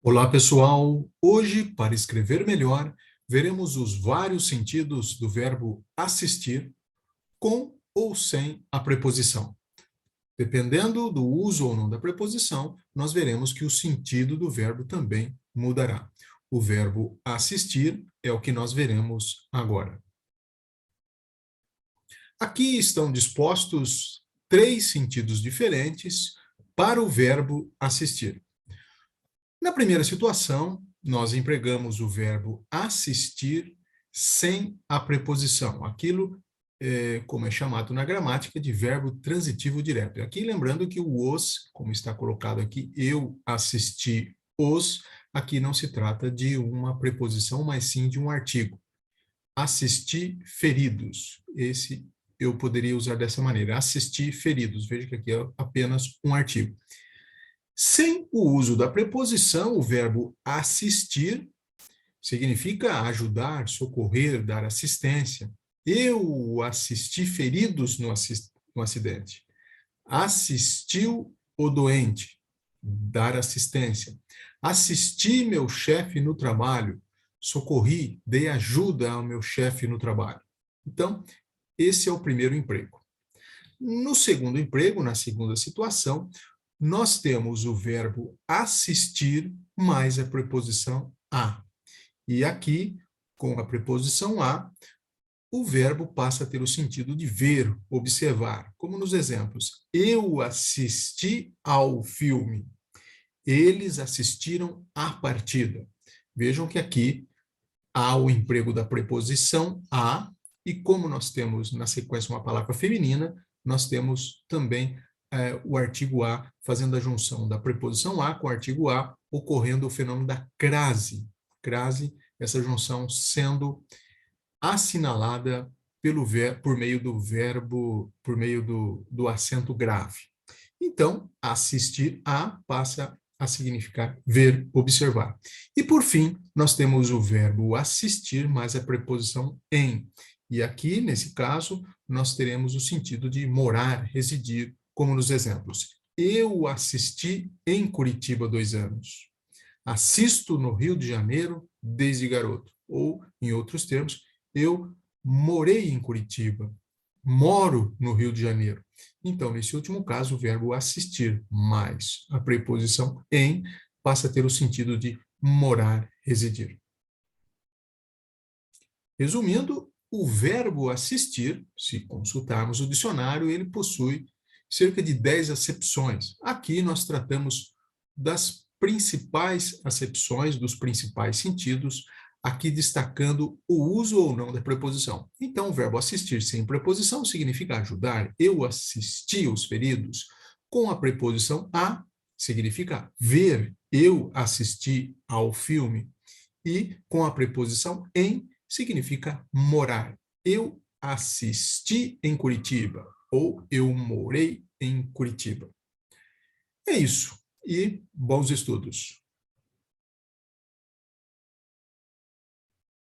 Olá, pessoal! Hoje, para escrever melhor, veremos os vários sentidos do verbo assistir, com ou sem a preposição. Dependendo do uso ou não da preposição, nós veremos que o sentido do verbo também mudará. O verbo assistir é o que nós veremos agora. Aqui estão dispostos 3 sentidos diferentes para o verbo assistir. Na primeira situação, nós empregamos o verbo assistir sem a preposição. Aquilo, como é chamado na gramática, de verbo transitivo direto. Aqui lembrando que o os, como está colocado aqui, eu assisti os, aqui não se trata de uma preposição, mas sim de um artigo. Assisti feridos. Esse eu poderia usar dessa maneira. Assisti feridos. Veja que aqui é apenas um artigo. Sem o uso da preposição, o verbo assistir significa ajudar, socorrer, dar assistência. Eu assisti feridos no acidente. Assistiu o doente, dar assistência. Assisti meu chefe no trabalho, socorri, dei ajuda ao meu chefe no trabalho. Então, esse é o primeiro emprego. No segundo emprego, na segunda situação, nós temos o verbo assistir mais a preposição a. E aqui, com a preposição a, o verbo passa a ter o sentido de ver, observar, como nos exemplos. Eu assisti ao filme. Eles assistiram à partida. Vejam que aqui há o emprego da preposição a, e como nós temos na sequência uma palavra feminina, nós temos também o artigo a, fazendo a junção da preposição a com o artigo a, ocorrendo o fenômeno da crase. Crase, essa junção sendo assinalada por meio do verbo, por meio do acento grave. Então, assistir a passa a significar ver, observar. E, por fim, nós temos o verbo assistir mais a preposição em. E aqui, nesse caso, nós teremos o sentido de morar, residir, como nos exemplos. Eu assisti em Curitiba 2 anos. Assisto no Rio de Janeiro desde garoto. Ou, em outros termos, eu morei em Curitiba. Moro no Rio de Janeiro. Então, nesse último caso, o verbo assistir mais a preposição em passa a ter o sentido de morar, residir. Resumindo, o verbo assistir, se consultarmos o dicionário, ele possui cerca de 10 acepções. Aqui nós tratamos das principais acepções, dos principais sentidos, aqui destacando o uso ou não da preposição. Então, o verbo assistir sem preposição significa ajudar. Eu assisti os feridos. Com a preposição a, significa ver. Eu assisti ao filme. E com a preposição em, significa morar. Eu assisti em Curitiba. Ou eu morei em Curitiba. É isso. E bons estudos.